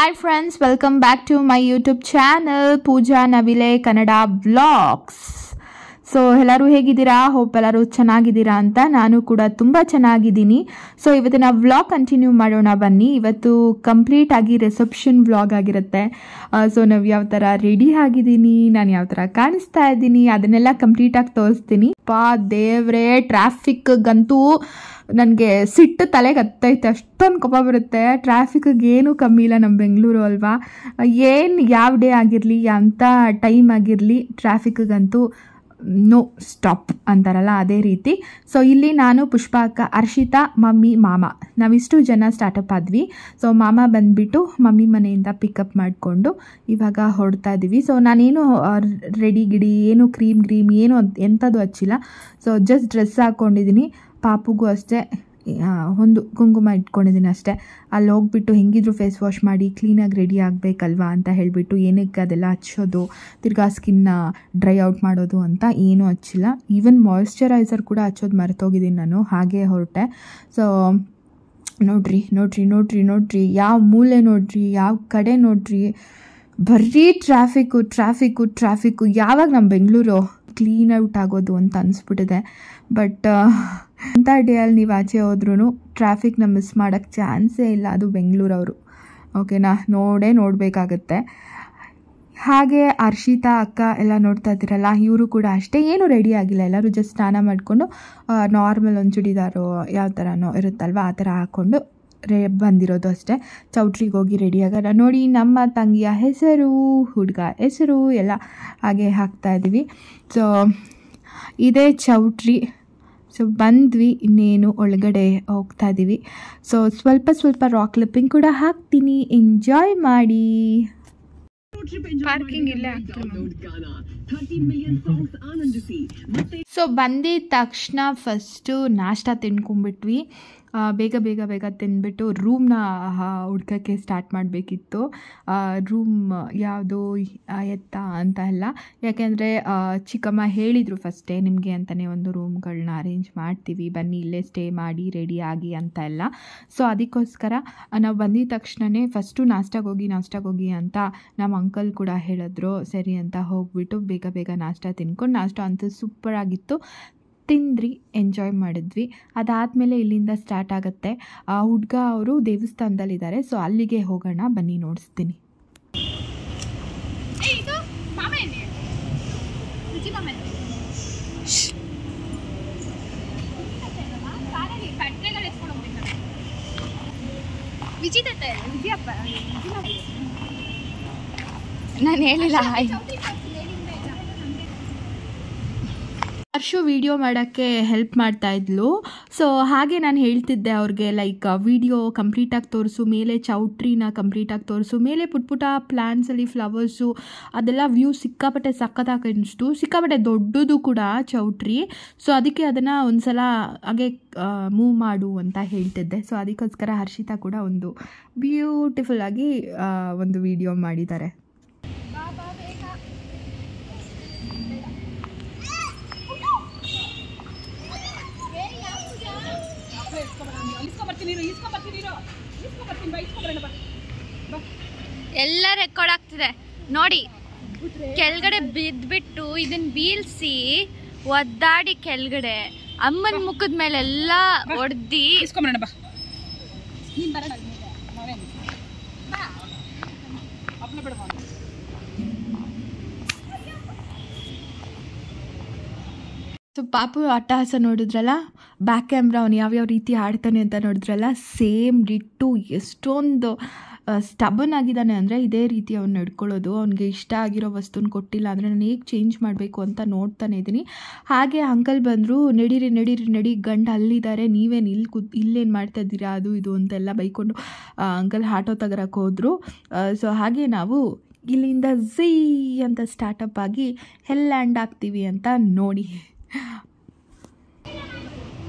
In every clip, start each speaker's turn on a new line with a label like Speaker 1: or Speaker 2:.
Speaker 1: Hi friends, welcome back to my YouTube channel Pooja Navile Kannada Vlogs. So ಎಲ್ಲರೂ ಹೇಗಿದ್ದೀರಾ? Hope ಎಲ್ಲರೂ ಚೆನ್ನಾಗಿದ್ದೀರಾ ಅಂತ. ನಾನು ಕೂಡ ತುಂಬ ಚೆನ್ನಾಗಿದ್ದೀನಿ. ಸೊ ಇವತ್ತಿನ ವ್ಲಾಗ್ ಕಂಟಿನ್ಯೂ ಮಾಡೋಣ ಬನ್ನಿ. ಇವತ್ತು ಕಂಪ್ಲೀಟ್ ಆಗಿ ರಿಸೆಪ್ಷನ್ ವ್ಲಾಗ್ ಆಗಿರುತ್ತೆ. ಸೊ ನಾವು ಯಾವ ಥರ ರೆಡಿ ಆಗಿದ್ದೀನಿ, ನಾನು ಯಾವ ಥರ ಕಾಣಿಸ್ತಾ ಇದ್ದೀನಿ, ಅದನ್ನೆಲ್ಲ ಕಂಪ್ಲೀಟಾಗಿ ತೋರಿಸ್ತೀನಿ. ದೇವ್ರೇ, ಟ್ರಾಫಿಕ್ಗಂತೂ ನನಗೆ ಸಿಟ್ಟು ತಲೆಗೆ ಹತ್ತೈತೆ, ಅಷ್ಟೊಂದು ಕೋಪ ಬರುತ್ತೆ. ಟ್ರಾಫಿಕ್ಗೆ ಏನೂ ಕಮ್ಮಿ ಇಲ್ಲ ನಮ್ಮ ಬೆಂಗಳೂರು ಅಲ್ವಾ. ಏನು ಯಾವ ಡೇ ಆಗಿರಲಿ, ಅಂಥ ಟೈಮ್ ಆಗಿರಲಿ, ಟ್ರಾಫಿಕ್ಗಂತೂ ನೋ ಸ್ಟಾಪ್ ಅಂತಾರಲ್ಲ ಅದೇ ರೀತಿ. ಸೊ ಇಲ್ಲಿ ನಾನು, ಪುಷ್ಪ ಅಕ್ಕ, ಹರ್ಷಿತಾ, ಮಮ್ಮಿ, ಮಾಮ, ನಾವಿಷ್ಟು ಜನ ಸ್ಟಾರ್ಟಪ್ ಆದ್ವಿ. ಸೊ ಮಾಮ ಬಂದುಬಿಟ್ಟು ಮಮ್ಮಿ ಮನೆಯಿಂದ ಪಿಕಪ್ ಮಾಡಿಕೊಂಡು ಇವಾಗ ಹೊರಡ್ತಾ ಇದ್ದೀವಿ. ಸೊ ನಾನೇನು ರೆಡಿ ಏನು ಕ್ರೀಮ್ ಏನು ಎಂಥದ್ದು ಹಚ್ಚಿಲ್ಲ. ಸೊ ಜಸ್ಟ್ ಡ್ರೆಸ್ ಹಾಕ್ಕೊಂಡಿದ್ದೀನಿ. ಪಾಪುಗೂ ಅಷ್ಟೇ ಒಂದು ಕುಂಕುಮ ಇಟ್ಕೊಂಡಿದ್ದೀನಿ ಅಷ್ಟೇ. ಅಲ್ಲಿ ಹೋಗ್ಬಿಟ್ಟು ಹೆಂಗಿದ್ರು ಫೇಸ್ ವಾಶ್ ಮಾಡಿ ಕ್ಲೀನಾಗಿ ರೆಡಿ ಆಗಬೇಕಲ್ವಾ ಅಂತ ಹೇಳಿಬಿಟ್ಟು ಏನಕ್ಕೆ ಅದೆಲ್ಲ ಹಚ್ಚೋದು, ತಿರ್ಗಾ ಸ್ಕಿನ್ನ ಡ್ರೈ ಔಟ್ ಮಾಡೋದು ಅಂತ ಏನೂ ಹಚ್ಚಿಲ್ಲ. ಈವನ್ ಮಾಯಿಶ್ಚರೈಸರ್ ಕೂಡ ಹಚ್ಚೋದು ಮರೆತೋಗಿದ್ದೀನಿ ನಾನು, ಹಾಗೆ ಹೊರಟೆ. ಸೊ ನೋಡ್ರಿ ಯಾವ ಮೂಲೆ ನೋಡ್ರಿ, ಯಾವ ಕಡೆ ನೋಡ್ರಿ, ಬರೀ ಟ್ರಾಫಿಕ್ಕು. ಯಾವಾಗ ನಮ್ಮ ಬೆಂಗಳೂರು ಕ್ಲೀನ್ ಔಟ್ ಆಗೋದು ಅಂತ ಅನಿಸ್ಬಿಟ್ಟಿದೆ. ಬಟ್ ಅಂಥ ಡೇಯಲ್ಲಿ ನೀವು ಆಚೆ ಹೋದ್ರೂ ಟ್ರಾಫಿಕ್ನ ಮಿಸ್ ಮಾಡೋಕ್ಕೆ ಚಾನ್ಸೇ ಇಲ್ಲ, ಅದು ಬೆಂಗಳೂರವರು. ಓಕೆನಾ, ನೋಡಬೇಕಾಗತ್ತೆ. ಹಾಗೆ ಹರ್ಷಿತಾ ಅಕ್ಕ ಎಲ್ಲ ನೋಡ್ತಾ ಇದ್ದೀರಲ್ಲ, ಇವರು ಕೂಡ ಅಷ್ಟೇ, ಏನೂ ರೆಡಿ ಆಗಿಲ್ಲ. ಎಲ್ಲರೂ ಜಸ್ಟ್ ಸ್ನಾನ ಮಾಡಿಕೊಂಡು ನಾರ್ಮಲ್ ಒಂದು ಚೂಡಿದಾರು ಯಾವ ಥರನೋ ಇರುತ್ತಲ್ವ ಆ ಥರ ಹಾಕ್ಕೊಂಡು ಬಂದಿರೋದು ಅಷ್ಟೇ. ಚೌಟ್ರಿಗೆ ಹೋಗಿ ರೆಡಿ ಆಗೋಣ. ನೋಡಿ, ನಮ್ಮ ತಂಗಿಯ ಹೆಸರು, ಹುಡುಗ ಹೆಸರು ಎಲ್ಲ ಹಾಗೆ ಹಾಕ್ತಾಯಿದ್ದೀವಿ. ಸೊ ಇದೇ ಚೌಟ್ರಿ. ಸೊ ಬಂದ್ವಿ, ಇನ್ನೇನು ಒಳಗಡೆ ಹೋಗ್ತಾ ಇದ್ದೀವಿ. ಸೊ ಸ್ವಲ್ಪ ರಾಕ್ ಕ್ಲಿಪ್ಪಿಂಗ್ ಕೂಡ ಹಾಕ್ತೀನಿ, ಎಂಜಾಯ್ ಮಾಡಿ. ಪಾರ್ಕಿಂಗ್ ಇಲ್ಲೇ ಸೊ ಬಂದಿದ ತಕ್ಷಣ ಫಸ್ಟು ನಾಷ್ಟ ತಿನ್ಕೊಂಡ್ಬಿಟ್ವಿ. ಬೇಗ ತಿಂದ್ಬಿಟ್ಟು ರೂಮ್ನ ಹುಡ್ಕೋಕ್ಕೆ ಸ್ಟಾರ್ಟ್ ಮಾಡಬೇಕಿತ್ತು. ರೂಮ್ ಯಾವುದು ಎತ್ತ ಅಂತ ಎಲ್ಲ, ಯಾಕೆಂದರೆ ಚಿಕ್ಕಮ್ಮ ಹೇಳಿದರು ಫಸ್ಟೇ, ನಿಮಗೆ ಅಂತಲೇ ಒಂದು ರೂಮ್ಗಳನ್ನ ಅರೇಂಜ್ ಮಾಡ್ತೀವಿ, ಬನ್ನಿ ಇಲ್ಲೇ ಸ್ಟೇ ಮಾಡಿ ರೆಡಿ ಆಗಿ ಅಂತ ಎಲ್ಲ. ಸೊ ಅದಕ್ಕೋಸ್ಕರ ನಾವು ಬಂದಿದ ತಕ್ಷಣವೇ ಫಸ್ಟು ನಾಷ್ಟಾಗೆ ಹೋಗಿ ಅಂತ ನಮ್ಮ ಅಂಕಲ್ ಕೂಡ ಹೇಳಿದ್ರು. ಸರಿ ಅಂತ ಹೋಗ್ಬಿಟ್ಟು ಬೇಗ ನಾಷ್ಟ ತಿನ್ಕೊಂಡು, ನಾಷ್ಟ ಅಂತೂ ಸೂಪರಾಗಿತ್ತು. ತಿಂದ್ರಿ, ಎಂಜಾಯ್ ಮಾಡಿದ್ವಿ. ಅದಾದಮೇಲೆ ಇಲ್ಲಿಂದ ಸ್ಟಾರ್ಟ್ ಆಗುತ್ತೆ. ಹುಡುಗ ಅವರು ದೇವಸ್ಥಾನದಲ್ಲಿದ್ದಾರೆ. ಸೊ ಅಲ್ಲಿಗೆ ಹೋಗೋಣ ಬನ್ನಿ, ನೋಡಿಸ್ತೀನಿ. ನಾನು ಹೇಳಿಲ್ಲ. ಹರ್ಷು ವಿಡಿಯೋ ಮಾಡೋಕ್ಕೆ ಹೆಲ್ಪ್ ಮಾಡ್ತಾಯಿದ್ಲು. ಸೊ ಹಾಗೆ ನಾನು ಹೇಳ್ತಿದ್ದೆ ಅವ್ರಿಗೆ, ಲೈಕ್ ವಿಡಿಯೋ ಕಂಪ್ಲೀಟಾಗಿ ತೋರಿಸು, ಮೇಲೆ ಚೌಟ್ರಿನ ಕಂಪ್ಲೀಟಾಗಿ ತೋರಿಸು, ಮೇಲೆ ಪುಟ್ಟ ಪ್ಲ್ಯಾನ್ಸಲ್ಲಿ ಫ್ಲವರ್ಸು ಅದೆಲ್ಲ ವ್ಯೂ ಸಿಕ್ಕಾಪಟ್ಟೆ ಸಕ್ಕತ್ತಾಗಿ ಅನಿಸ್ತು. ಸಿಕ್ಕಾಪಟ್ಟೆ ದೊಡ್ಡದು ಕೂಡ ಚೌಟ್ರಿ. ಸೊ ಅದಕ್ಕೆ ಅದನ್ನು ಒಂದು ಸಲ ಹಾಗೆ ಮೂವ್ ಮಾಡು ಅಂತ ಹೇಳ್ತಿದ್ದೆ. ಸೊ ಅದಕ್ಕೋಸ್ಕರ ಹರ್ಷಿತಾ ಕೂಡ ಒಂದು ಬ್ಯೂಟಿಫುಲ್ಲಾಗಿ ಒಂದು ವಿಡಿಯೋ ಮಾಡಿದ್ದಾರೆ.
Speaker 2: ಎಲ್ಲ ರೆಕಾರ್ಡ್ ಆಗ್ತಿದೆ ನೋಡಿ. ಕೆಳಗಡೆ ಬಿದ್ಬಿಟ್ಟು ಇದನ್ನ ಬೀಳ್ಸಿ ಒದ್ದಾಡಿ ಕೆಳಗಡೆ ಅಮ್ಮನ ಮುಖದ ಮೇಲೆಲ್ಲ ಹೊಡ್ದಿ
Speaker 1: ಸೊ ಪಾಪು ಅಟ್ಟಹಾಸ ನೋಡಿದ್ರಲ್ಲ, ಬ್ಯಾಕ್ ಕ್ಯಾಮ್ರಾ ಅವನು ಯಾವ್ಯಾವ ರೀತಿ ಆಡ್ತಾನೆ ಅಂತ ನೋಡಿದ್ರಲ್ಲ, ಸೇಮ್ ಡಿಟ್ಟು. ಎಷ್ಟೊಂದು ಸ್ಟಬನ್ ಆಗಿದ್ದಾನೆ ಅಂದರೆ ಇದೇ ರೀತಿ ಅವ್ನು ನಡ್ಕೊಳ್ಳೋದು. ಅವ್ನಿಗೆ ಇಷ್ಟ ಆಗಿರೋ ವಸ್ತುನ ಕೊಟ್ಟಿಲ್ಲ ಅಂದರೆ ನಾನು ಹೇಗೆ ಚೇಂಜ್ ಮಾಡಬೇಕು ಅಂತ ನೋಡ್ತಾನೆ ಇದ್ದೀನಿ. ಹಾಗೆ ಅಂಕಲ್ ಬಂದರು, ನಡೀರಿ ಗಂಡ ಅಲ್ಲಿದ್ದಾರೆ, ನೀವೇನು ಇಲ್ಲೇನು ಮಾಡ್ತಾ ಇದ್ದೀರಾ, ಅದು ಇದು ಅಂತೆಲ್ಲ ಬೈಕೊಂಡು ಅಂಕಲ್ ಆಟೋ ತಗರಕ್ಕೆ ಹೋದರು. ಸೊ ಹಾಗೆ ನಾವು ಇಲ್ಲಿಂದ ಝೀ ಅಂತ ಸ್ಟಾರ್ಟಪ್ ಆಗಿ ಲ್ಯಾಂಡ್ ಆಗ್ತೀವಿ ಅಂತ ನೋಡಿ.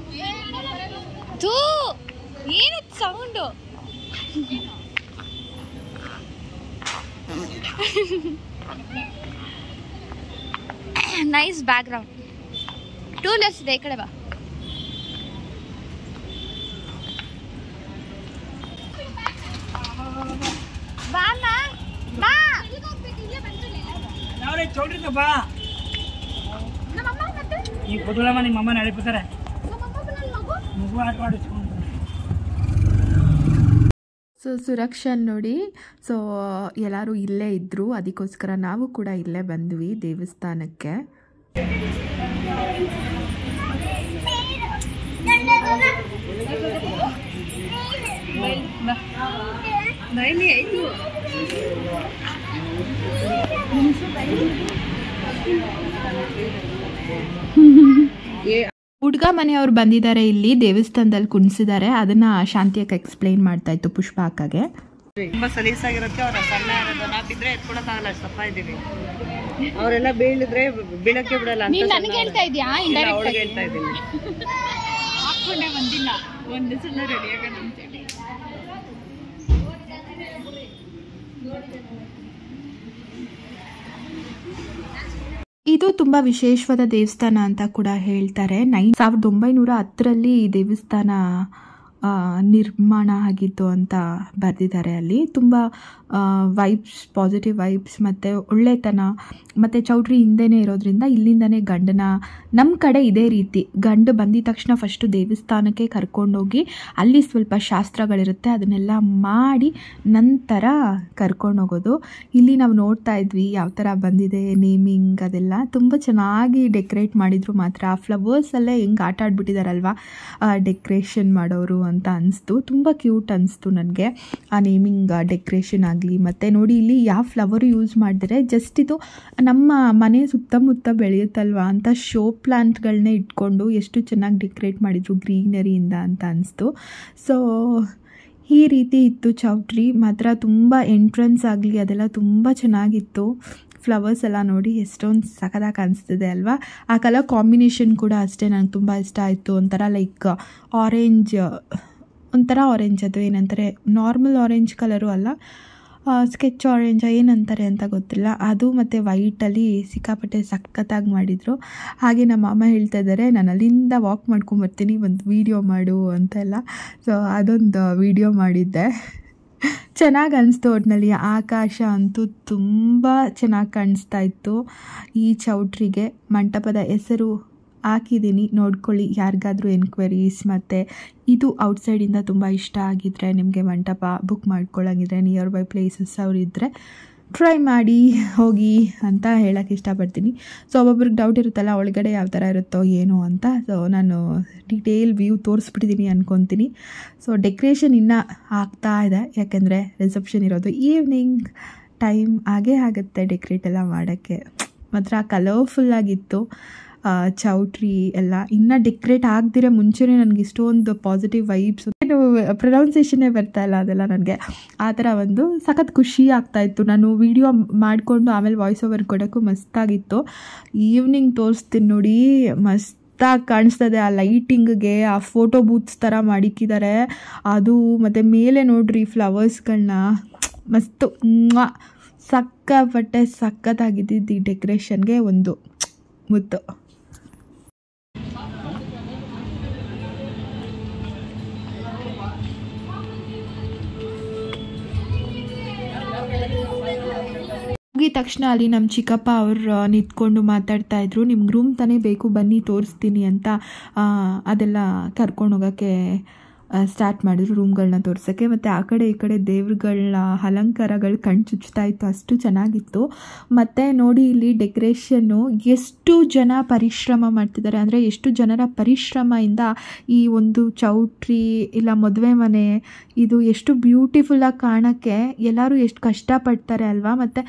Speaker 2: ಏನದು ಸೌಂಡು? Nice background. ಟೂಲೆಸ್ ಇದೆ, ಈ ಕಡೆ ಬಾ. ಬಾ
Speaker 3: ಚೌಟ್ರಿಂದ ಬಾ ಈಗ ಕೂತ್ಕೊಳ್ಳಮ್ಮ, ನಿಮ್ಮ ಅಮ್ಮ ನಡಿಪಿತಾರೆ ಮಗು ಆಟ ಆಡಿಸ್ಕೊಂಡು.
Speaker 1: ಸೊ ಸುರಕ್ಷನ್ ನೋಡಿ, ಸೊ ಎಲ್ಲರೂ ಇಲ್ಲೇ ಇದ್ದರು, ಅದಕ್ಕೋಸ್ಕರ ನಾವು ಕೂಡ ಇಲ್ಲೇ ಬಂದ್ವಿ ದೇವಸ್ಥಾನಕ್ಕೆ. ಹುಡುಗ ಮನೆಯವ್ರು ಬಂದಿದ್ದಾರೆ, ಇಲ್ಲಿ ದೇವಸ್ಥಾನದಲ್ಲಿ ಕುಣಿಸಿದ್ದಾರೆ. ಅದನ್ನ ಶಾಂತಿಯಕ್ಕೆ ಎಕ್ಸ್ಪ್ಲೈನ್ ಮಾಡ್ತಾ ಇತ್ತು ಪುಷ್ಪ ಅಕ್ಕಗೆ.
Speaker 4: ತುಂಬಾ ಸಲೀಸಾಗಿರುತ್ತೆ. ಅವ್ರ ಸಣ್ಣ ಇರೋದು ನಾವು ಬಿದ್ರೆ ಎತ್ಕೊಳಕ್ಕಾಗಲ್ಲ, ಅಷ್ಟು ದಪ್ಪ ಇದ್ದೀವಿ. ಅವರೆಲ್ಲ ಬೀಳಿದ್ರೆ ಬೀಳಕ್ಕೆ ಬಿಡಲ್ಲ ಅಂತ
Speaker 2: ನನಗೆ ಹೇಳ್ತಾ ಇದೀಯಾ?
Speaker 4: ಅವಳಿಗೆ ಹೇಳ್ತಾ ಇದ್ದೀನಿ.
Speaker 2: ಹಾಕೊಂಡೆ ಬಂದಿಲ್ಲ, ಒಂದು ಸಲ ರೆಡಿ ಆಗೋಣ ಅಂತೇಳಿ.
Speaker 1: ಇದು ತುಂಬ ವಿಶೇಷವಾದ ದೇವಸ್ಥಾನ ಅಂತ ಕೂಡ ಹೇಳ್ತಾರೆ. 1910ರಲ್ಲಿ ಈ ದೇವಸ್ಥಾನ ನಿರ್ಮಾಣ ಆಗಿತ್ತು ಅಂತ ಬರೆದಿದ್ದಾರೆ. ಅಲ್ಲಿ ತುಂಬ ವೈಬ್ಸ್, ಪಾಸಿಟಿವ್ ವೈಬ್ಸ್ ಮತ್ತು ಒಳ್ಳೆತನ ಮತ್ತು ಚೌಟ್ರಿ ಹಿಂದೆನೇ ಇರೋದ್ರಿಂದ ಇಲ್ಲಿಂದನೇ ಗಂಡನ, ನಮ್ಮ ಕಡೆ ಇದೇ ರೀತಿ ಗಂಡು ಬಂದಿದ ತಕ್ಷಣ ಫಸ್ಟು ದೇವಸ್ಥಾನಕ್ಕೆ ಕರ್ಕೊಂಡೋಗಿ ಅಲ್ಲಿ ಸ್ವಲ್ಪ ಶಾಸ್ತ್ರಗಳಿರುತ್ತೆ, ಅದನ್ನೆಲ್ಲ ಮಾಡಿ ನಂತರ ಕರ್ಕೊಂಡೋಗೋದು. ಇಲ್ಲಿ ನಾವು ನೋಡ್ತಾ ಇದ್ವಿ ಯಾವ ಥರ ಬಂದಿದೆ ನೇಮಿಂಗ್, ಅದೆಲ್ಲ ತುಂಬ ಚೆನ್ನಾಗಿ ಡೆಕೋರೇಟ್ ಮಾಡಿದರು. ಮಾತ್ರ ಆ ಫ್ಲವರ್ಸಲ್ಲೇ ಹೆಂಗೆ ಆಟ ಆಡ್ಬಿಟ್ಟಿದಾರಲ್ವ ಡೆಕೋರೇಷನ್ ಮಾಡೋರು ಅಂತ ಅನಿಸ್ತು. ತುಂಬ ಕ್ಯೂಟ್ ಅನಿಸ್ತು ನನಗೆ ಆ ನೇಮಿಂಗ್ ಡೆಕೋರೇಷನ್ ಆಗಲಿ. ಮತ್ತು ನೋಡಿ ಇಲ್ಲಿ ಯಾವ ಫ್ಲವರು ಯೂಸ್ ಮಾಡಿದ್ರೆ, ಜಸ್ಟ್ ಇದು ನಮ್ಮ ಮನೆ ಸುತ್ತಮುತ್ತ ಬೆಳೆಯುತ್ತಲ್ವ ಅಂತ ಶೋ ಪ್ಲಾಂಟ್ಗಳನ್ನೇ ಇಟ್ಕೊಂಡು ಎಷ್ಟು ಚೆನ್ನಾಗಿ ಡೆಕೋರೇಟ್ ಮಾಡಿದರು ಗ್ರೀನರಿಯಿಂದ ಅಂತ ಅನಿಸ್ತು. ಸೊ ಈ ರೀತಿ ಇತ್ತು ಚೌಟ್ರಿ. ಮಾತ್ರ ತುಂಬ ಎಂಟ್ರೆನ್ಸ್ ಆಗಲಿ ಅದೆಲ್ಲ ತುಂಬ ಚೆನ್ನಾಗಿತ್ತು. ಫ್ಲವರ್ಸ್ ಎಲ್ಲ ನೋಡಿ ಎಷ್ಟೊಂದು ಸಖತ್ತಾಗಿ ಕಾಣಿಸ್ತಿದೆ ಅಲ್ವಾ. ಆ ಕಲರ್ ಕಾಂಬಿನೇಷನ್ ಕೂಡ ಅಷ್ಟೇ ನನಗೆ ತುಂಬ ಇಷ್ಟ ಆಯಿತು. ಒಂಥರ ಲೈಕ್ ಆರೆಂಜ್, ಒಂಥರ ಆರೆಂಜ್, ಅದು ಏನಂತಾರೆ ನಾರ್ಮಲ್ ಆರೆಂಜ್ ಕಲರು ಅಲ್ಲ, ಸ್ಕೆಚ್ ಆರೆಂಜ್ ಏನಂತಾರೆ ಅಂತ ಗೊತ್ತಿಲ್ಲ, ಅದು ಮತ್ತು ವೈಟಲ್ಲಿ ಸಿಕ್ಕಾಪಟ್ಟೆ ಸಖತ್ತಾಗಿ ಮಾಡಿದರು. ಹಾಗೆ ನಮ್ಮ ಅಮ್ಮ ಹೇಳ್ತಾ ಇದ್ದಾರೆ, ನಾನು ಅಲ್ಲಿಂದ ವಾಕ್ ಮಾಡ್ಕೊಂಬರ್ತೀನಿ, ಒಂದು ವೀಡಿಯೋ ಮಾಡು ಅಂತೆಲ್ಲ. ಸೊ ಅದೊಂದು ವೀಡಿಯೋ ಮಾಡಿದ್ದೆ. ಚೆನ್ನಾಗಿ ಅನಿಸ್ತು. ಒಟ್ಟಿನಲ್ಲಿ ಆಕಾಶ ಅಂತೂ ತುಂಬ ಚೆನ್ನಾಗಿ ಕಾಣಿಸ್ತಾ ಇತ್ತು. ಈ ಚೌಟ್ರಿಗೆ ಮಂಟಪದ ಹೆಸರು ಹಾಕಿದ್ದೀನಿ, ನೋಡ್ಕೊಳ್ಳಿ ಯಾರಿಗಾದರೂ ಎನ್ಕ್ವೈರೀಸ್. ಮತ್ತು ಇದು ಔಟ್ಸೈಡಿಂದ ತುಂಬ ಇಷ್ಟ ಆಗಿದ್ದರೆ, ನಿಮಗೆ ಮಂಟಪ ಬುಕ್ ಮಾಡ್ಕೊಳ್ಳೋಂಗಿದ್ರೆ ನಿಯರ್ ಬೈ ಪ್ಲೇಸಸ್ ಅವರಿದ್ದರೆ ಟ್ರೈ ಮಾಡಿ ಹೋಗಿ ಅಂತ ಹೇಳೋಕ್ಕೆ ಇಷ್ಟಪಡ್ತೀನಿ. ಸೊ ಒಬ್ಬೊಬ್ರಿಗೆ ಡೌಟ್ ಇರುತ್ತಲ್ಲ ಒಳಗಡೆ ಯಾವ ಥರ ಇರುತ್ತೋ ಏನೋ ಅಂತ. ಸೊ ನಾನು ಡೀಟೇಲ್ ವ್ಯೂ ತೋರಿಸ್ಬಿಟ್ಟಿದ್ದೀನಿ ಅಂದ್ಕೊತೀನಿ. ಸೊ ಡೆಕೋರೇಷನ್ ಇನ್ನೂ ಆಗ್ತಾ ಇದೆ, ಯಾಕೆಂದರೆ ರಿಸೆಪ್ಷನ್ ಇರೋದು ಈವ್ನಿಂಗ್ ಟೈಮ್, ಆಗೇ ಆಗುತ್ತೆ ಡೆಕೋರೇಟ್ ಎಲ್ಲ ಮಾಡೋಕ್ಕೆ. ಮಾತ್ರ ಕಲರ್ಫುಲ್ಲಾಗಿತ್ತು ಚೌಟ್ರಿ ಎಲ್ಲ. ಇನ್ನೂ ಡೆಕೋರೇಟ್ ಆಗದಿರೋ ಮುಂಚೆನೇ ನನಗೆ ಇಷ್ಟೊಂದು ಪಾಸಿಟಿವ್ ವೈಬ್ಸ್, ಪ್ರೊನೌನ್ಸಿಯೇಷನ್ನೇ ಬರ್ತಾಯಿಲ್ಲ ಅದೆಲ್ಲ ನನಗೆ. ಆ ಥರ ಒಂದು ಸಖತ್ ಖುಷಿ ಆಗ್ತಾಯಿತ್ತು. ನಾನು ವೀಡಿಯೋ ಮಾಡಿಕೊಂಡು ಆಮೇಲೆ ವಾಯ್ಸ್ ಓವರ್ ಕೊಡೋಕ್ಕೂ ಮಸ್ತಾಗಿತ್ತು. ಈವ್ನಿಂಗ್ ತೋರಿಸ್ತೀನಿ ನೋಡಿ, ಮಸ್ತಾಗಿ ಕಾಣಿಸ್ತದೆ. ಆ ಲೈಟಿಂಗ್ಗೆ ಆ ಫೋಟೋ ಬೂತ್ಸ್ ಥರ ಮಾಡಿಕ್ಕಿದ್ದಾರೆ ಅದು. ಮತ್ತು ಮೇಲೆ ನೋಡ್ರಿ ಫ್ಲವರ್ಸ್ಗಳನ್ನ ಮಸ್ತು ಸಕ್ಕಪಟ್ಟೆ ಸಖತ್ತಾಗಿದ್ದಿದ್ದು ಈ ಡೆಕೋರೇಷನ್ಗೆ ಒಂದು ಮುತ್ತು. ಹೋಗಿದ ತಕ್ಷಣ ಅಲ್ಲಿ ನಮ್ಮ ಚಿಕ್ಕಪ್ಪ ಅವ್ರು ನಿಂತ್ಕೊಂಡು ಮಾತಾಡ್ತಾ ಇದ್ರು, ನಿಮ್ಗೆ ರೂಮ್ ತಾನೇ ಬೇಕು ಬನ್ನಿ ತೋರಿಸ್ತೀನಿ ಅಂತ ಅದೆಲ್ಲ ಕರ್ಕೊಂಡು ಹೋಗೋಕ್ಕೆ ಸ್ಟಾರ್ಟ್ ಮಾಡಿದ್ರು, ರೂಮ್ಗಳನ್ನ ತೋರ್ಸೋಕ್ಕೆ. ಮತ್ತು ಆ ಕಡೆ ಈ ಕಡೆ ದೇವ್ರುಗಳ ಅಲಂಕಾರಗಳು ಕಣ್ಣು ಚುಚ್ತಾ ಇತ್ತು, ಅಷ್ಟು ಚೆನ್ನಾಗಿತ್ತು. ಮತ್ತು ನೋಡಿ ಇಲ್ಲಿ ಡೆಕೋರೇಷನ್ನು ಎಷ್ಟು ಜನ ಪರಿಶ್ರಮ ಮಾಡ್ತಿದ್ದಾರೆ ಅಂದರೆ, ಎಷ್ಟು ಜನರ ಪರಿಶ್ರಮದಿಂದ ಈ ಒಂದು ಚೌಟ್ರಿ ಇಲ್ಲ ಮದುವೆ ಮನೆ ಇದು ಎಷ್ಟು ಬ್ಯೂಟಿಫುಲ್ಲಾಗಿ ಕಾಣೋಕ್ಕೆ ಎಲ್ಲರೂ ಎಷ್ಟು ಕಷ್ಟಪಡ್ತಾರೆ ಅಲ್ವಾ. ಮತ್ತು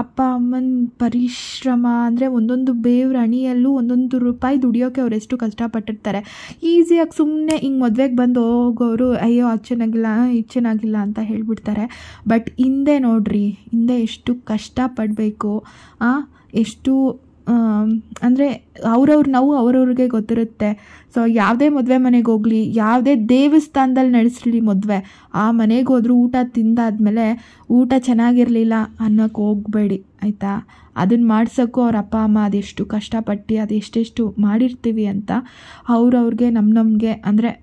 Speaker 1: ಅಪ್ಪ ಅಮ್ಮನ ಪರಿಶ್ರಮ ಅಂದರೆ ಒಂದೊಂದು ಬೇವ್ರ ಅಣಿಯಲ್ಲೂ ಒಂದೊಂದು ರೂಪಾಯಿ ದುಡಿಯೋಕ್ಕೆ ಅವ್ರು ಎಷ್ಟು ಕಷ್ಟಪಟ್ಟಿರ್ತಾರೆ. ಈಸಿಯಾಗಿ ಸುಮ್ಮನೆ ಹಿಂಗೆ ಮದುವೆಗೆ ಬಂದು ಹೋಗೋರು ಅಯ್ಯೋ ಅದು ಚೆನ್ನಾಗಿಲ್ಲ ಇದು ಚೆನ್ನಾಗಿಲ್ಲ ಅಂತ ಹೇಳ್ಬಿಡ್ತಾರೆ. ಬಟ್ ಹಿಂದೆ ನೋಡ್ರಿ, ಹಿಂದೆ ಎಷ್ಟು ಕಷ್ಟಪಡಬೇಕು, ಎಷ್ಟು ಅಂದರೆ ನಾವು ಅವ್ರವ್ರಿಗೆ ಗೊತ್ತಿರುತ್ತೆ. ಸೊ ಯಾವುದೇ ಮದುವೆ ಮನೆಗೆ ಹೋಗಲಿ, ಯಾವುದೇ ದೇವಸ್ಥಾನದಲ್ಲಿ ನಡೆಸಲಿ ಮದುವೆ, ಆ ಮನೆಗೆ ಹೋದ್ರೂ ಊಟ ತಿಂದಾದ್ಮೇಲೆ ಊಟ ಚೆನ್ನಾಗಿರಲಿಲ್ಲ ಅನ್ನೋಕ್ಕೆ ಹೋಗಬೇಡಿ ಆಯಿತಾ. ಅದನ್ನು ಮಾಡ್ಸೋಕ್ಕೂ ಅವ್ರ ಅಪ್ಪ ಅಮ್ಮ ಅದೆಷ್ಟು ಕಷ್ಟಪಟ್ಟು ಅದೆಷ್ಟೆಷ್ಟು ಮಾಡಿರ್ತೀವಿ ಅಂತ ಅವ್ರವ್ರಿಗೆ ನಮಗೆ ಅಂದರೆ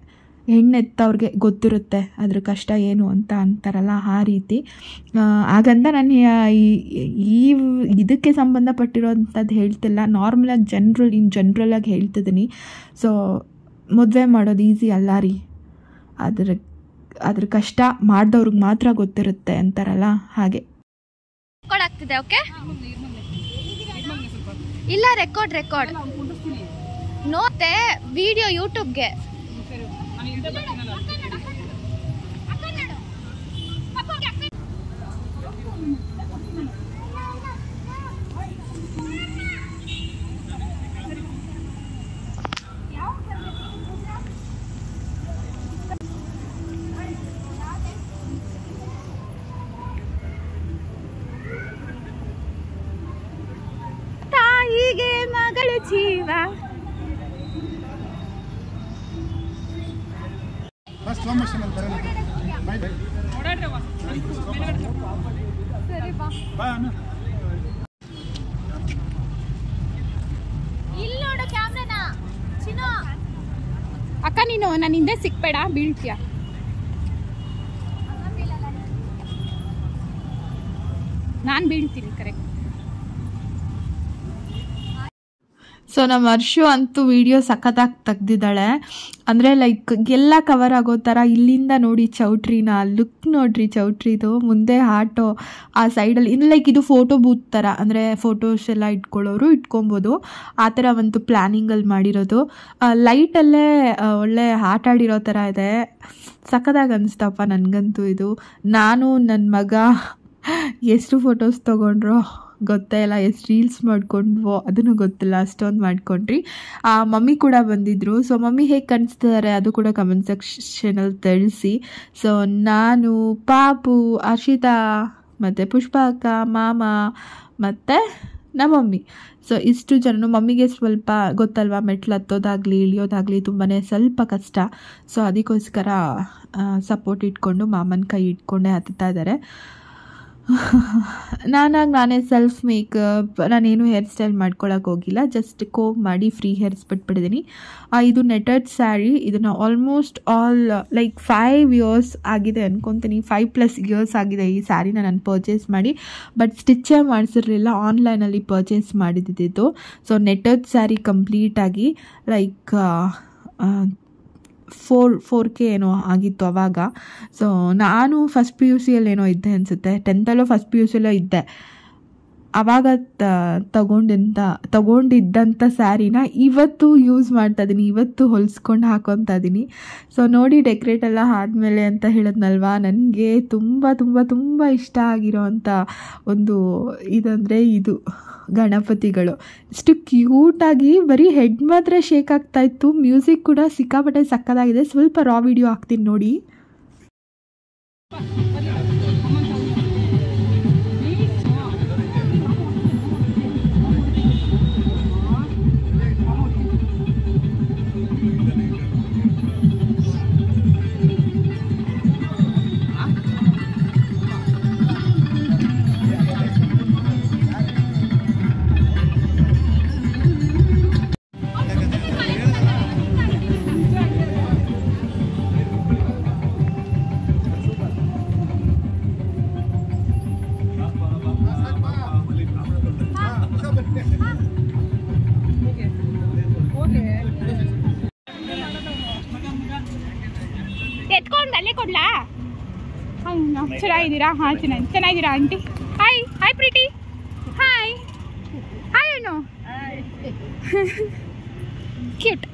Speaker 1: ಹೆಣ್ಣೆತ್ತವ್ರಿಗೆ ಗೊತ್ತಿರುತ್ತೆ ಅದ್ರ ಕಷ್ಟ ಏನು ಅಂತ ಅಂತಾರಲ್ಲ ಆ ರೀತಿ. ಹಾಗಂತ ನಾನು ಈ ಇದಕ್ಕೆ ಸಂಬಂಧಪಟ್ಟಿರೋಂಥದ್ದು ಹೇಳ್ತಿಲ್ಲ, ನಾರ್ಮಲಾಗಿ ಜನರಲಾಗಿ ಹೇಳ್ತಿದ್ದೀನಿ. ಸೊ ಮದುವೆ ಮಾಡೋದು ಈಸಿ ಅಲ್ಲ ರೀ, ಅದ್ರ ಕಷ್ಟ ಮಾಡಿದವ್ರಿಗೆ ಮಾತ್ರ ಗೊತ್ತಿರುತ್ತೆ ಅಂತಾರಲ್ಲ ಹಾಗೆ.
Speaker 2: ರೆಕಾರ್ಡ್ ಆಗ್ತಿದೆ. ಓಕೆ, ಇಲ್ಲ ರೆಕಾರ್ಡ್ ನೋತೆ ವಿಡಿಯೋ ಯೂಟ್ಯೂಬ್ಗೆ. ತಾಯಿಗೆ ಮಗಳು ಜೀವ. ಇಲ್ಲೋಡು ಕ್ಯಾಮ್ರಾನ ಚಿನ್ನು. ಅಕ್ಕ ನೀನು ನನ್ನ ಹಿಂದೆ ಸಿಕ್ಬೇಡ, ಬೀಳ್ತೀಯ. ನಾನು ಬೀಳ್ತೀನಿ ಕರೆಕ್ಟ್.
Speaker 1: ಸೊ ನಮ್ಮ ವರ್ಷು ಅಂತೂ ವಿಡಿಯೋ ಸಖತ್ತಾಗಿ ತೆಗ್ದಿದ್ದಾಳೆ. ಅಂದರೆ ಲೈಕ್ ಎಲ್ಲ ಕವರ್ ಆಗೋ ಥರ. ಇಲ್ಲಿಂದ ನೋಡಿ ಚೌಟ್ರಿನ, ಲುಕ್ ನೋಡ್ರಿ ಚೌಟ್ರಿದು, ಮುಂದೆ ಆಟೋ ಆ ಸೈಡಲ್ಲಿ. ಇನ್ನು ಲೈಕ್ ಇದು ಫೋಟೋ ಬೂತ್ ಥರ, ಅಂದರೆ ಫೋಟೋಸ್ ಎಲ್ಲ ಇಟ್ಕೊಳ್ಳೋರು ಇಟ್ಕೊಬೋದು, ಆ ಥರ ಒಂದು ಪ್ಲ್ಯಾನಿಂಗಲ್ಲಿ ಮಾಡಿರೋದು. ಲೈಟಲ್ಲೇ ಒಳ್ಳೆ ಆಟ ಆಡಿರೋ ಥರ ಇದೆ. ಸಖತ್ತಾಗಿ ಅನಿಸ್ತಪ್ಪ ನನಗಂತೂ ಇದು. ನಾನು ನನ್ನ ಮಗ ಎಷ್ಟು ಫೋಟೋಸ್ ತೊಗೊಂಡ್ರೋ ಗೊತ್ತೇ ಇಲ್ಲ, ಎಷ್ಟು ರೀಲ್ಸ್ ಮಾಡ್ಕೊಂಡ್ವೋ ಅದನ್ನು ಗೊತ್ತಿಲ್ಲ, ಅಷ್ಟೊಂದು ಮಾಡ್ಕೊಂಡ್ರಿ. ಮಮ್ಮಿ ಕೂಡ ಬಂದಿದ್ದರು. ಸೊ ಮಮ್ಮಿ ಹೇಗೆ ಕಾಣಿಸ್ತಿದ್ದಾರೆ ಅದು ಕೂಡ ಕಮೆಂಟ್ ಸೆಕ್ಷನಲ್ಲಿ ತಿಳಿಸಿ. ಸೊ ನಾನು, ಪಾಪು, ಹರ್ಷಿತಾ ಮತ್ತು ಪುಷ್ಪ ಅಕ್ಕ, ಮಾಮ ಮತ್ತು ನಮ್ಮ ಮಮ್ಮಿ, ಸೊ ಇಷ್ಟು ಜನನು. ಮಮ್ಮಿಗೆ ಸ್ವಲ್ಪ ಗೊತ್ತಲ್ವ, ಮೆಟ್ಲು ಹತ್ತೋದಾಗಲಿ ಇಳಿಯೋದಾಗಲಿ ತುಂಬಾ ಸ್ವಲ್ಪ ಕಷ್ಟ. ಸೊ ಅದಕ್ಕೋಸ್ಕರ ಸಪೋರ್ಟ್ ಇಟ್ಕೊಂಡು ಮಾಮನ ಕೈ ಇಟ್ಕೊಂಡೇ ಹತ್ತುತ್ತಾ ಇದ್ದಾರೆ. ನಾನೇ ಸೆಲ್ಫ್ ಮೇಕಪ್, ನಾನೇನು ಹೇರ್ ಸ್ಟೈಲ್ ಮಾಡ್ಕೊಳಕ್ಕೆ ಹೋಗಿಲ್ಲ, ಜಸ್ಟ್ ಕೋಮ್ ಮಾಡಿ ಫ್ರೀ ಹೇರ್ಸ್ ಬಿಟ್ಬಿಟ್ಟಿದ್ದೀನಿ. ಇದು ನೆಟೆಡ್ ಸ್ಯಾರಿ. ಇದನ್ನು ಆಲ್ಮೋಸ್ಟ್ ಲೈಕ್ 5 years ಆಗಿದೆ ಅನ್ಕೊತೀನಿ, 5+ years ಆಗಿದೆ ಈ ಸ್ಯಾರಿನ ನಾನು ಪರ್ಚೇಸ್ ಮಾಡಿ. ಬಟ್ ಸ್ಟಿಚ್ಚೇ ಮಾಡಿಸಿರಲಿಲ್ಲ, ಆನ್ಲೈನಲ್ಲಿ ಪರ್ಚೇಸ್ ಮಾಡಿದ್ದಿದ್ದು. ಸೊ ನೆಟೆಡ್ ಸ್ಯಾರಿ ಕಂಪ್ಲೀಟಾಗಿ ಲೈಕ್ 4K ಏನೋ ಆಗಿತ್ತು ಅವಾಗ. ಸೊ ನಾನು ಫಸ್ಟ್ PUC ಏನೋ ಇದ್ದೆ ಅನಿಸುತ್ತೆ, 10th ಫಸ್ಟ್ PUC ಇದ್ದೆ ಆವಾಗ ತಗೊಂಡಿದ್ದಂಥ ಸ್ಯಾರಿನ ಇವತ್ತು ಯೂಸ್ ಮಾಡ್ತಾಯಿದ್ದೀನಿ, ಇವತ್ತು ಹೊಲಿಸ್ಕೊಂಡು ಹಾಕೊತಾ ಇದ್ದೀನಿ. ಸೊ ನೋಡಿ ಡೆಕೋರೇಟ್ ಎಲ್ಲ ಆದಮೇಲೆ ಅಂತ ಹೇಳಿದ್ನಲ್ವ, ನನಗೆ ತುಂಬ ತುಂಬ ತುಂಬ ಇಷ್ಟ ಆಗಿರೋವಂಥ ಒಂದು ಇದಂದರೆ ಇದು ಗಣಪತಿಗಳು. ಇಷ್ಟು ಕ್ಯೂಟಾಗಿ, ಬರೀ ಹೆಡ್ ಮಾತ್ರ ಶೇಕ್ ಆಗ್ತಾಯಿತ್ತು, ಮ್ಯೂಸಿಕ್ ಕೂಡ ಸಿಕ್ಕಾಪಟ್ಟೆ ಸಕ್ಕತ್ತಾಗಿದೆ. ಸ್ವಲ್ಪ ರಾ ವಿಡಿಯೋ ಹಾಕ್ತೀನಿ ನೋಡಿ.
Speaker 2: ಎತ್ಕೊಂಡು ಅಲ್ಲೇ ಕೊಡ್ಲಾ? ಚೆನ್ನಾಗಿದ್ದೀರಾ? ಹಾಂ ಚೆನ್ನಾಗಿದ್ದೀರಾ ಆಂಟಿ? ಹಾಯ್ ಹಾಯ್ ಪ್ರೀತಿ, ಹಾಯ್ ಹಾಯ್ ಏನು ಕ್ಯೂಟ್.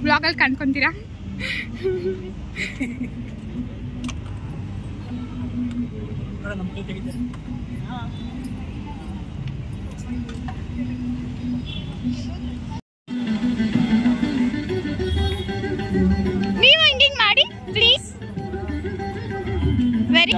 Speaker 2: ಬ್ಲಾಗಲ್ಲಿ ಕಾಣ್ಕೊಂತೀರಾ? ನೀವು ಹಿಂಗಿಂಗ್ ಮಾಡಿ ಪ್ಲೀಸ್. ವೆರಿ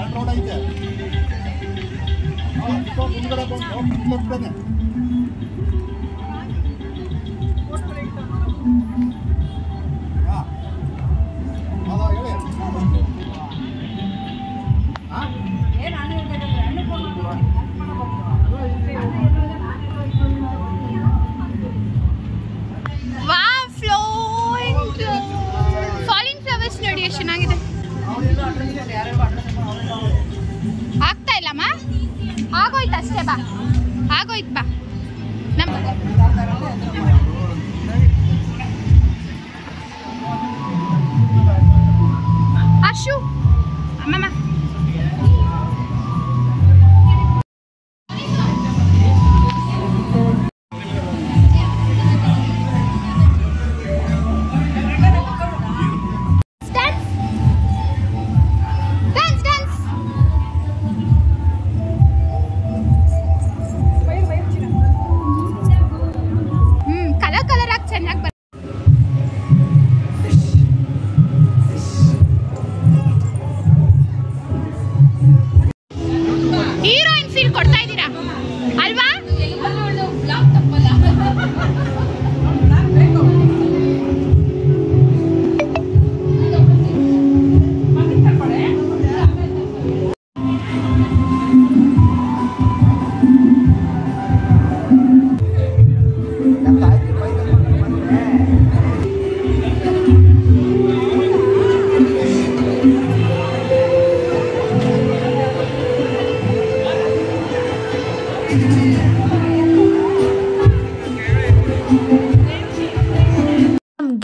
Speaker 2: ಬಾ ಆಗೋಯ್ತು ಬಾ ನಮ್ಮ ಅಶು ಅಮ್ಮಮ್ಮ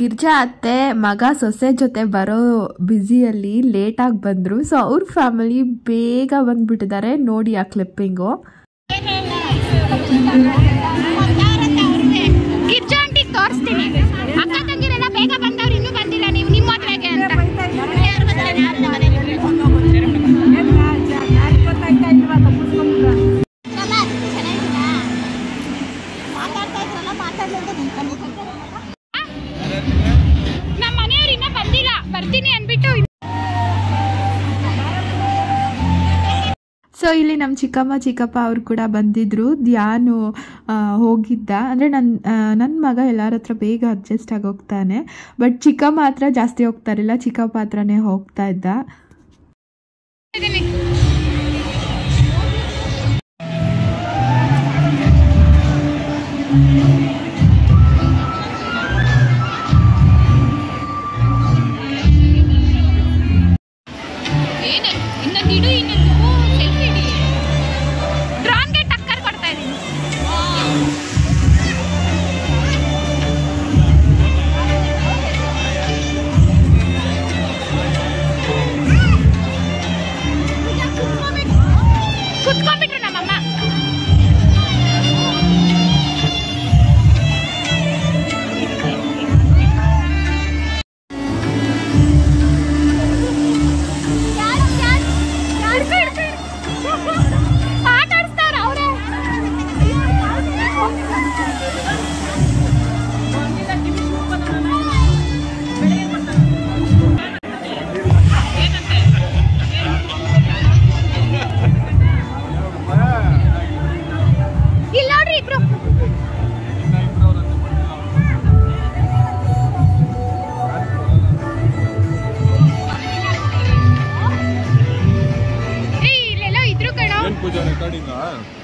Speaker 1: ಗಿರ್ಜಾ ಅತ್ತೆ ಮಗ ಸೊಸೆ ಜೊತೆ ಬರೋ ಬ್ಯುಸಿಯಲ್ಲಿ ಲೇಟಾಗಿ ಬಂದರು. ಸೊ ಅವ್ರ ಫ್ಯಾಮಿಲಿ ಬೇಗ ಬಂದ್ಬಿಟ್ಟಿದ್ದಾರೆ. ನೋಡಿ ಆ ಕ್ಲಿಪ್ಪಿಂಗು.
Speaker 2: ಗಿರ್ಜಾ ಆಂಟಿ ತೋರಿಸ್ತೀನಿ. ಅಕ್ಕ ತಂಗಿರೆಲ್ಲ ಬೇಗ ಬಂದವ್ರು, ಇನ್ನೂ ಬಂದಿಲ್ಲ ನೀವು ನಿಮ್ಮ ಮದುವೆಗೆ ಅಂತ. ನಮ್ಮ ಮನೆಯವ್ರು ಇನ್ನೂ ಬಂದಿಲ್ಲ, ಬರ್ತೀನಿ ಅಂದ್ಬಿಟ್ಟು.
Speaker 1: ಸೊ ಇಲ್ಲಿ ನಮ್ಮ ಚಿಕ್ಕಮ್ಮ ಚಿಕ್ಕಪ್ಪ ಅವರು ಕೂಡ ಬಂದಿದ್ದರು. ಧ್ಯಾನು ಹೋಗಿದ್ದ, ಅಂದರೆ ನನ್ನ ಮಗ ಎಲ್ಲರ ಹತ್ರ ಬೇಗ ಅಡ್ಜಸ್ಟ್ ಆಗಿ ಹೋಗ್ತಾನೆ. ಬಟ್ ಚಿಕ್ಕಮ್ಮ ಹತ್ರ ಜಾಸ್ತಿ ಹೋಗ್ತಾ ಇರಲಿಲ್ಲ, ಚಿಕ್ಕಪ್ಪ ಹತ್ರನೇ ಹೋಗ್ತಾ ಇದ್ದ.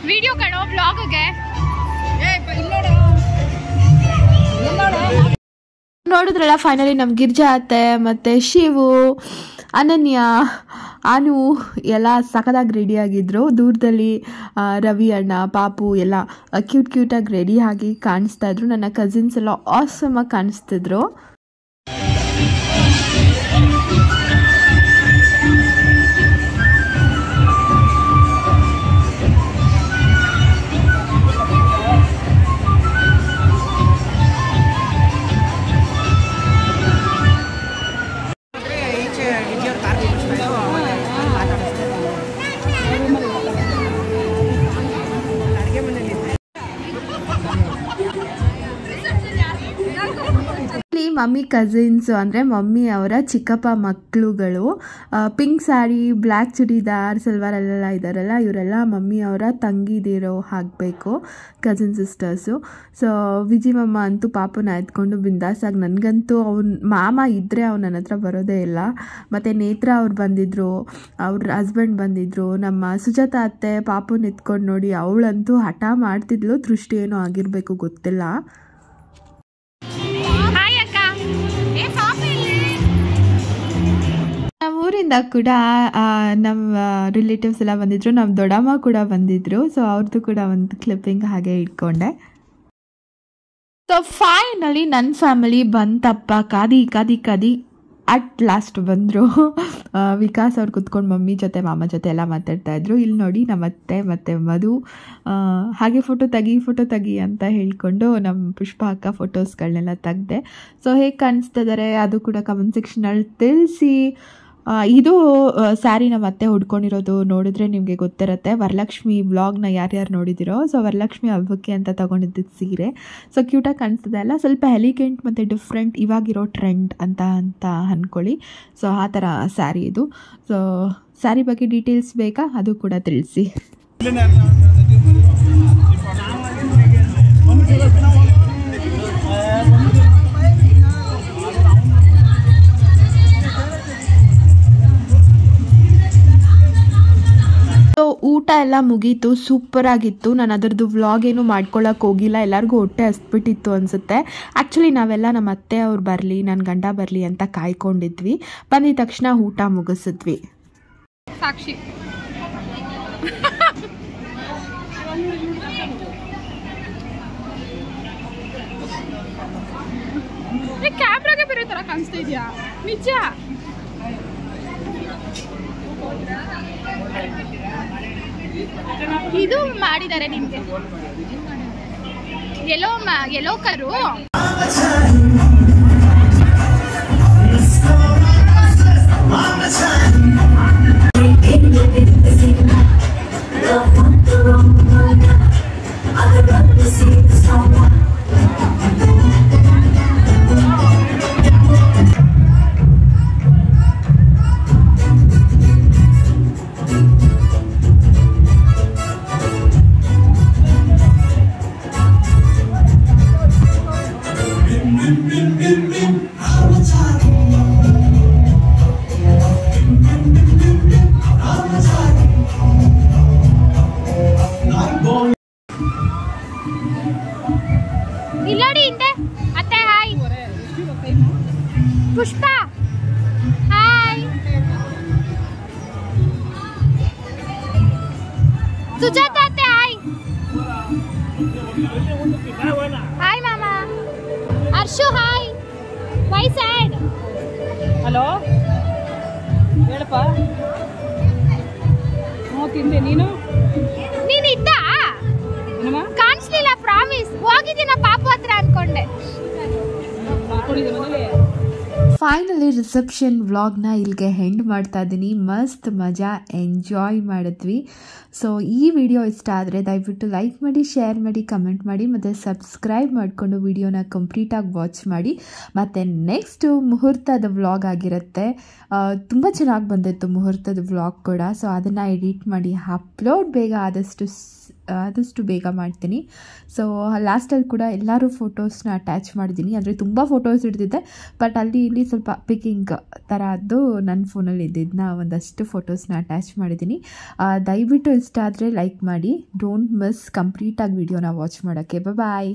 Speaker 2: ವಿಡಿಯೋ ಕಣೋ ಬ್ಲಾಗ್ಗೆ.
Speaker 1: ನೋಡಿದ್ರಲ್ಲ, ಫೈನಲಿ ನಮ್ಮ ಗಿರ್ಜಾ ಅತ್ತೆ ಮತ್ತು ಶಿವು, ಅನನ್ಯ, ಅನು ಎಲ್ಲ ಸಖತ್ತಾಗಿ ರೆಡಿಯಾಗಿದ್ದರು. ದೂರದಲ್ಲಿ ರವಿ ಅಣ್ಣ, ಪಾಪು ಎಲ್ಲ ಕ್ಯೂಟಾಗಿ ರೆಡಿ ಆಗಿ ಕಾಣಿಸ್ತಾ ಇದ್ರು. ನನ್ನ ಕಸಿನ್ಸ್ ಎಲ್ಲ ಆಸಮಾಗಿ ಕಾಣಿಸ್ತಿದ್ರು. ಮಮ್ಮಿ ಕಸಿನ್ಸು ಅಂದರೆ ಮಮ್ಮಿ ಅವರ ಚಿಕ್ಕಪ್ಪ ಮಕ್ಕಳುಗಳು. ಪಿಂಕ್ ಸ್ಯಾರಿ, ಬ್ಲ್ಯಾಕ್ ಚೂಡಿದಾರ್, ಸಲ್ವಾರಲ್ಲೆಲ್ಲ ಇದ್ದಾರಲ್ಲ, ಇವರೆಲ್ಲ ಮಮ್ಮಿ ಅವರ ತಂಗಿದಿರೋ ಆಗಬೇಕು, ಕಸಿನ್ ಸಿಸ್ಟರ್ಸು. ಸೊ ವಿಜಯಮ್ಮ ಅಂತೂ ಪಾಪನ ಎತ್ಕೊಂಡು ಬಿಂದಾಸಾಗಿ, ನನಗಂತೂ ಅವ್ನ ಮಾಮ ಇದ್ದರೆ ಅವ್ನು ನನ್ನ ಹತ್ರ ಬರೋದೇ ಇಲ್ಲ. ಮತ್ತು ನೇತ್ರ ಅವ್ರು ಬಂದಿದ್ದರು, ಅವ್ರ ಹಸ್ಬೆಂಡ್ ಬಂದಿದ್ದರು. ನಮ್ಮ ಸುಜಾತ ಅತ್ತೆ ಪಾಪನ ಎತ್ಕೊಂಡು ನೋಡಿ ಅವಳಂತೂ ಹಠ ಮಾಡ್ತಿದ್ಲು, ದೃಷ್ಟಿ ಏನೋ ಆಗಿರಬೇಕು ಗೊತ್ತಿಲ್ಲ. ನಮ್ಮ ಊರಿಂದ ಕೂಡ ನಮ್ಮ ರಿಲೇಟಿವ್ಸ್ ಎಲ್ಲ ಬಂದಿದ್ರು, ನಮ್ಮ ದೊಡ್ಡಮ್ಮ ಕೂಡ ಬಂದಿದ್ರು. ಸೊ ಅವ್ರದ್ದು ಕೂಡ ಒಂದು ಕ್ಲಿಪ್ಪಿಂಗ್ ಹಾಗೆ ಇಟ್ಕೊಂಡೆ. ಸೊ ಫೈನಲಿ ನನ್ನ ಫ್ಯಾಮಿಲಿ ಬಂತಪ್ಪ, ಕಾದಿ ಅಟ್ ಲಾಸ್ಟ್ ಬಂದರು. ವಿಕಾಸ್ ಅವ್ರು ಕುತ್ಕೊಂಡು ಮಮ್ಮಿ ಜೊತೆ ಮಾಮ ಜೊತೆ ಎಲ್ಲ ಮಾತಾಡ್ತಾಯಿದ್ರು. ಇಲ್ಲಿ ನೋಡಿ ನಮ್ಮ ಅತ್ತೆ ಮತ್ತು ಮಧು ಹಾಗೆ ಫೋಟೋ ತೆಗಿ ಅಂತ ಹೇಳಿಕೊಂಡು ನಮ್ಮ ಪುಷ್ಪ ಅಕ್ಕ ಫೋಟೋಸ್ಗಳನ್ನೆಲ್ಲ ತೆಗ್ದೆ. ಸೊ ಹೇಗೆ ಕಾಣಿಸ್ತಿದ್ದಾರೆ ಅದು ಕೂಡ ಕಮೆಂಟ್ ಸೆಕ್ಷನಲ್ಲಿ ತಿಳಿಸಿ. ಇದು ಸ್ಯಾರಿ ನಮ್ಮ ಅತ್ತೆ ಉಡ್ಕೊಂಡಿರೋದು ನೋಡಿದ್ರೆ ನಿಮಗೆ ಗೊತ್ತಿರುತ್ತೆ. ವರಲಕ್ಷ್ಮಿ ವ್ಲಾಗ್ನ ಯಾರ್ಯಾರು ನೋಡಿದಿರೋ, ಸೊ ವರಲಕ್ಷ್ಮಿ ಹಬ್ಬಕ್ಕೆ ಅಂತ ತೊಗೊಂಡಿದ್ದು ಸೀರೆ. ಸೊ ಕ್ಯೂಟಾಗಿ ಕಾಣಿಸ್ತದೆ ಅಲ್ಲ, ಸ್ವಲ್ಪ ಎಲಿಗೆಂಟ್ ಮತ್ತು ಡಿಫ್ರೆಂಟ್, ಇವಾಗಿರೋ ಟ್ರೆಂಡ್ ಅಂತ ಅಂದ್ಕೊಳ್ಳಿ. ಸೊ ಆ ಥರ ಸ್ಯಾರಿ ಇದು. ಸೊ ಸ್ಯಾರಿ ಬಗ್ಗೆ ಡೀಟೇಲ್ಸ್ ಬೇಕಾ ಅದು ಕೂಡ ತಿಳಿಸಿ. ಸೊ ಊಟ ಎಲ್ಲ ಮುಗೀತು, ಸೂಪರಾಗಿತ್ತು. ನಾನು ಅದರದ್ದು ವ್ಲಾಗ್ ಏನು ಮಾಡ್ಕೊಳ್ಳೋಕೆ ಹೋಗಿಲ್ಲ, ಎಲ್ಲರಿಗೂ ಹೊಟ್ಟೆ ಹಸ್ಬಿಟ್ಟಿತ್ತು ಅನಿಸುತ್ತೆ. ಆ್ಯಕ್ಚುಲಿ ನಾವೆಲ್ಲ ನಮ್ಮ ಅತ್ತೆ ಅವ್ರು ಬರಲಿ, ನನ್ನ ಗಂಡ ಬರಲಿ ಅಂತ ಕಾಯ್ಕೊಂಡಿದ್ವಿ. ಬಂದಿದ ತಕ್ಷಣ ಊಟ ಮುಗಿಸಿದ್ವಿ.
Speaker 2: ಸಾಕ್ಷಿ ಕ್ಯಾಮ್ರಾಗೆ ಬೇರೆ ಥರ ಕಾಣಿಸ್ತಾ ಇದೆಯಾ? ನಿಜ ಇದು ಮಾಡಿದ್ದಾರೆ ನಿಮ್ಗೆ ಎಲ್ಲೋ ಕರು. ಇಲ್ಲೋಡಿ ಹಿಂದೆ ಅತ್ತೆ ಹಾಯ್. ಪುಷ್ಪ ಹಾಯ್. ಸುಜಾತ ಅತ್ತೆ ಹಾಯ್. ಹಾಯ್ ಮಾಮ. Harshu hi. Why sad?
Speaker 4: Hello ಹೇಳಪ್ಪ. ತಿಂದೆ ನೀನು
Speaker 2: ಇದ್ದ ಕಾಣಿಸ್ಲಿಲ್ಲ, ಪ್ರಾಮಿಸ್. ಹೋಗಿದ್ದೀನ ಪಾಪು ಹತ್ರ ಅನ್ಕೊಂಡೆ.
Speaker 1: ಫೈನಲಿ ರಿಸೆಪ್ಷನ್ ವ್ಲಾಗ್ನ ಇಲ್ಲಿಗೆ ಎಂಡ್ ಮಾಡ್ತಾ ಇದ್ದೀನಿ. ಮಸ್ತ್ ಮಜಾ ಎಂಜಾಯ್ ಮಾಡಿದ್ವಿ. ಸೊ ಈ ವಿಡಿಯೋ ಇಷ್ಟ ಆದರೆ ದಯವಿಟ್ಟು ಲೈಕ್ ಮಾಡಿ, ಶೇರ್ ಮಾಡಿ, ಕಮೆಂಟ್ ಮಾಡಿ ಮತ್ತು ಸಬ್ಸ್ಕ್ರೈಬ್ ಮಾಡಿಕೊಂಡು ವಿಡಿಯೋನ ಕಂಪ್ಲೀಟಾಗಿ ವಾಚ್ ಮಾಡಿ. ಮತ್ತು ನೆಕ್ಸ್ಟು ಮುಹೂರ್ತದ ವ್ಲಾಗ್ ಆಗಿರುತ್ತೆ. ತುಂಬ ಚೆನ್ನಾಗಿ ಬಂದಿತ್ತು ಮುಹೂರ್ತದ ವ್ಲಾಗ್ ಕೂಡ. ಸೊ ಅದನ್ನು ಎಡಿಟ್ ಮಾಡಿ ಅಪ್ಲೋಡ್ ಆದಷ್ಟು ಬೇಗ ಮಾಡ್ತೀನಿ. ಸೊ ಲಾಸ್ಟಲ್ಲಿ ಕೂಡ ಎಲ್ಲರೂ ಫೋಟೋಸ್ನ ಅಟ್ಯಾಚ್ ಮಾಡಿದ್ದೀನಿ. ಅಂದರೆ ತುಂಬ ಫೋಟೋಸ್ ಹಿಡಿದಿದ್ದೆ, ಬಟ್ ಅಲ್ಲಿ ಇಲ್ಲಿ ಸ್ವಲ್ಪ ಪಿಕ್ಕಿಂಗ್ ಥರದ್ದು ನನ್ನ ಫೋನಲ್ಲಿ ಇದ್ದಿದ್ದನ್ನ ಒಂದಷ್ಟು ಫೋಟೋಸ್ನ ಅಟ್ಯಾಚ್ ಮಾಡಿದ್ದೀನಿ. ದಯವಿಟ್ಟು ಇಷ್ಟ ಆದರೆ ಲೈಕ್ ಮಾಡಿ. ಡೋಂಟ್ ಮಿಸ್ ಕಂಪ್ಲೀಟಾಗಿ ವಿಡಿಯೋನ ವಾಚ್ ಮಾಡೋಕ್ಕೆ. ಬಾಯ್.